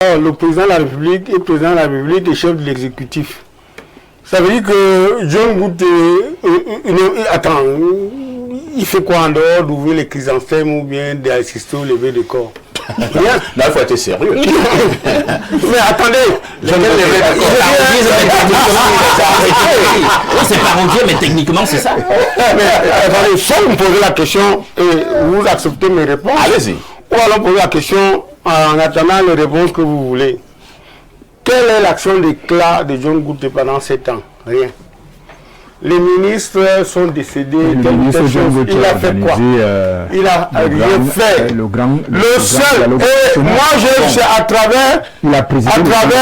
Le président de la République est président de la République et chef de l'exécutif. Ça veut dire que John Goute, attends, il fait quoi en dehors d'ouvrir les chrysanthèmes ou bien d'assister au lever de corps? Là, il faut être sérieux. Mais attendez, c'est parodié, mais techniquement c'est ça. Mais attendez, soit vous me posez la question et vous acceptez mes réponses. Allez-y. Ou alors poser la question en attendant les réponses que vous voulez. Quelle est l'action d'éclat de John Goute pendant 7 ans? Rien. Les ministres sont décédés. Il a fait quoi? Il a rien fait. Le seul. Et moi, c'est à travers la gouvernance.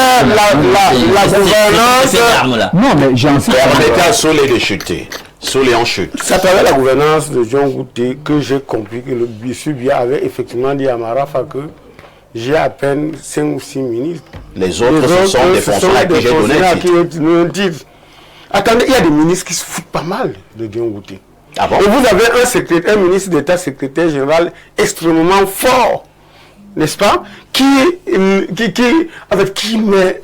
Non, mais j'en sais On était à Solé de chuter. Solé en chute. C'est à travers la gouvernance de John Goute que j'ai compris que le Bissubia avait effectivement dit à Marafa que j'ai à peine 5 ou 6 ministres. Les autres, ce sont des fonctionnaires à qui j'ai donné un titre. Attendez, il y a des ministres qui se foutent pas mal de John Goute. Ah bon? Et vous avez un ministre d'État, secrétaire général extrêmement fort, n'est-ce pas, avec qui met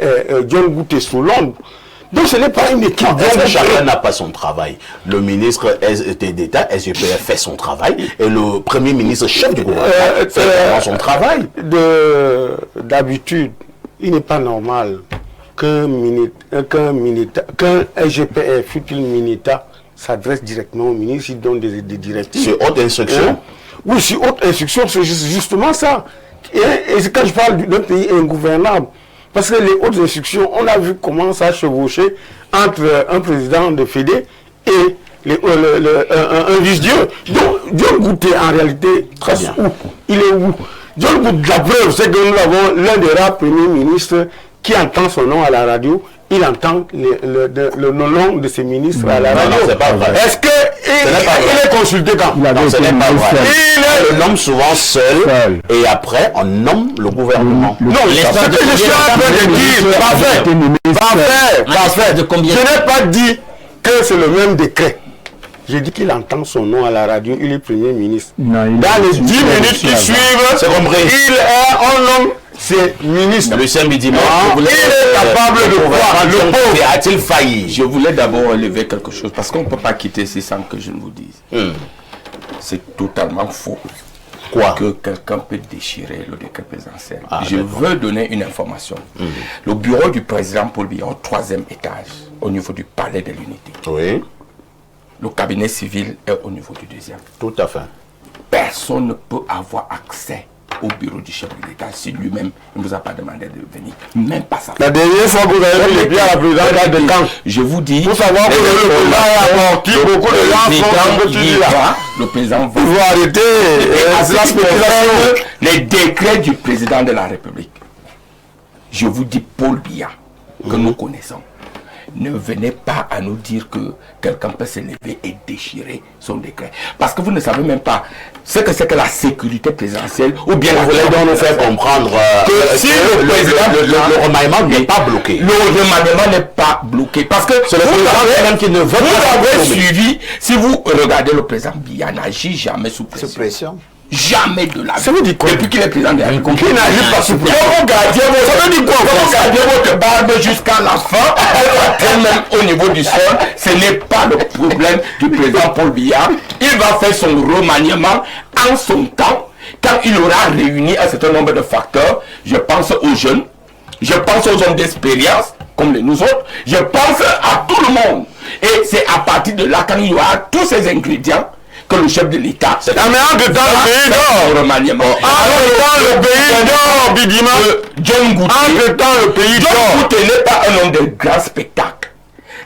John Goute sous l'ombre. Donc ce n'est pas une équipe. Chacun n'a pas son travail. Le ministre d'État, SGPF, fait son travail et le Premier ministre, chef du gouvernement, fait vraiment son travail. D'habitude, il n'est pas normal qu'un SGPF, fut-il Minita, s'adresse directement au ministre, il donne des directives. C'est haute instruction. Oui, c'est haute instruction, c'est justement ça. Et quand je parle d'un pays ingouvernable, parce que les hautes instructions, on a vu comment ça chevauchait entre un président de Fédé et un vice-dieu. Donc, John Goute, en réalité, très bien. Il est où? John Goute, la preuve, c'est que nous avons l'un des rares premiers ministres qui entend son nom à la radio. Il entend le nom de ses ministres à la radio. Non, c'est pas vrai. Est-ce qu'il est consulté quand? Non, ce n'est pas vrai. Il le nomme souvent seul et après on nomme le gouvernement. Non, ce que je suis en train de dire, parfait. Je n'ai pas dit que c'est le même décret. J'ai dit qu'il entend son nom à la radio, il est Premier ministre. Dans les 10 minutes qui suivent, il est en nom. C'est ministre. Lucien Bidima, il est capable de voir le pauvre. A-t-il failli? Je voulais d'abord relever quelque chose, parce qu'on ne peut pas quitter ici sans que je ne vous dise. C'est totalement faux. Quoi? Que quelqu'un peut déchirer le décret présidentiel. Je veux donner une information. Le bureau du président Paul Biya, au 3e étage, au niveau du palais de l'Unité. Oui. Le cabinet civil est au niveau du 2e. Tout à fait. Personne ne peut avoir accès au bureau du chef de l'État si lui-même ne nous a pas demandé de venir. Même pas ça. La dernière fois que vous avez mis les pieds à la présidence de camp, je vous dis, pour savoir que le président a amorti beaucoup de gens le président va. Il faut arrêter les décrets du président de la République. Je vous dis, Paul Biya, que nous connaissons, ne venez pas à nous dire que quelqu'un peut se lever et déchirer son décret. Parce que vous ne savez même pas ce que c'est que la sécurité présidentielle, ou bien vous voulez donc nous faire comprendre que si le président, le remaniement n'est pas bloqué. Le remaniement n'est pas bloqué. Parce que c'est le président même qui ne veut pas. Vous avez suivi, si vous regardez le président Biya n'agit jamais sous pression. Jamais de la vie. Ça veut dire quoi? Depuis qu'il est président de la République, il n'agit pas sous pression. Vous gardez votre barbe jusqu'à la fin, même au niveau du sol, ce n'est pas le problème du président Paul Biya. Il va faire son remaniement en son temps, quand il aura réuni un certain nombre de facteurs. Je pense aux jeunes, je pense aux hommes d'expérience, comme nous autres, je pense à tout le monde. Et c'est à partir de là, quand il y aura tous ces ingrédients, que le chef de l'État. Mais entre temps, le pays dort. Entre-temps, le pays dort, Bidima. John Goute. Entre-temps, le pays dort. John Goute n'est pas un homme de grand spectacle.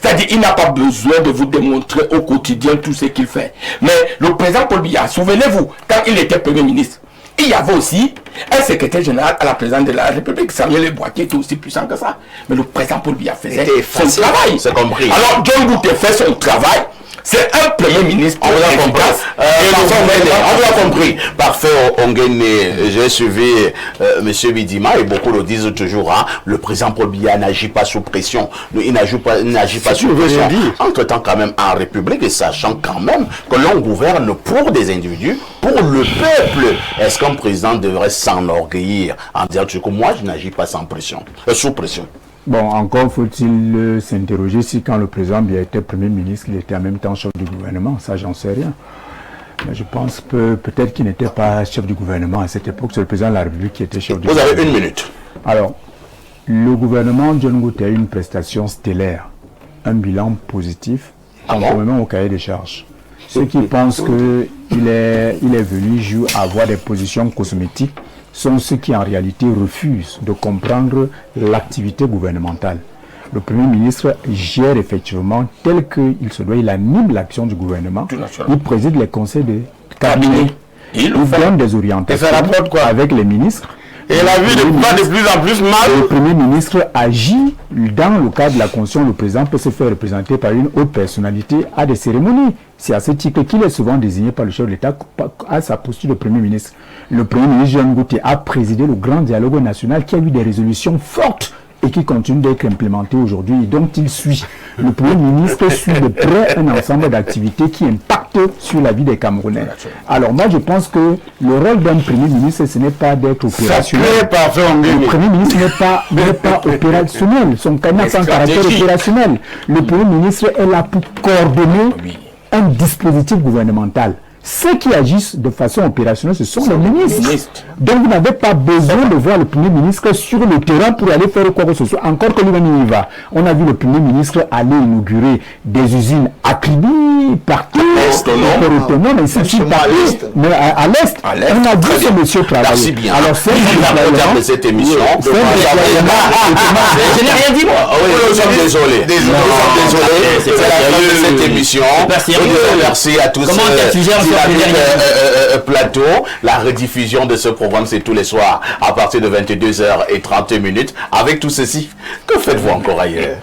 C'est-à-dire, il n'a pas besoin de vous démontrer au quotidien tout ce qu'il fait. Mais le président Paul Biya, souvenez-vous, quand il était Premier ministre, il y avait aussi un secrétaire général à la présidence de la République. Samuel Boaké était aussi puissant que ça. Mais le président Paul Biya faisait son travail. C'est compris. Alors, John Goute fait son travail. C'est un Premier ministre. On vous a compris. On vous a compris. Parfait, Ongene. J'ai suivi M. Bidima et beaucoup le disent toujours. Hein, le président Paul Biya n'agit pas sous pression. Il n'agit pas sous pression. Entre-temps, quand même, en République, et sachant quand même que l'on gouverne pour des individus, pour le peuple, est-ce qu'un président devrait s'enorgueillir en disant que moi, je n'agis pas sans pression, sous pression? Bon, encore faut-il s'interroger si quand le président Biya était Premier ministre, il était en même temps chef du gouvernement. Ça, j'en sais rien. Mais je pense que peut-être qu'il n'était pas chef du gouvernement à cette époque. C'est le président de la République qui était chef du gouvernement. Vous avez 1 minute. Alors, le gouvernement John Ngouti a eu une prestation stellaire, un bilan positif, conformément au cahier des charges. Ceux qui pensent qu'il est venu avoir des positions cosmétiques sont ceux qui en réalité refusent de comprendre l'activité gouvernementale. Le Premier ministre gère effectivement tel qu'il se doit, il anime l'action du gouvernement, il préside les conseils de cabinet, il donne des orientations avec les ministres. Et la vie va de plus en plus mal. Le Premier ministre agit dans le cadre de la Constitution. Le président peut se faire représenter par une haute personnalité à des cérémonies. C'est à ce titre qu'il est souvent désigné par le chef de l'État à sa posture de Premier ministre. Le Premier ministre John Ngouti a présidé le grand dialogue national qui a eu des résolutions fortes et qui continue d'être implémenté aujourd'hui et dont il suit. Le Premier ministre suit de près un ensemble d'activités qui impactent sur la vie des Camerounais. Alors moi je pense que le rôle d'un Premier ministre, ce n'est pas d'être opérationnel. Le Premier ministre n'est pas opérationnel. Son cabinet a un caractère opérationnel. Le Premier ministre est là pour coordonner un dispositif gouvernemental. Ceux qui agissent de façon opérationnelle, ce sont les ministres. Donc vous n'avez pas besoin de voir le Premier ministre sur le terrain pour aller faire quoi que ce soit. Encore que lui-même y va. On a vu le Premier ministre aller inaugurer des usines à Kribi, partout, autonome, et c'est mais à l'Est. On a vu ce monsieur travailler. Alors c'est de cette émission. Je n'ai rien dit, moi. Nous sommes désolés. C'est la fin de cette émission. Merci à tous. Plateau, la rediffusion de ce programme, c'est tous les soirs à partir de 22h30. Avec tout ceci, que faites-vous encore ailleurs?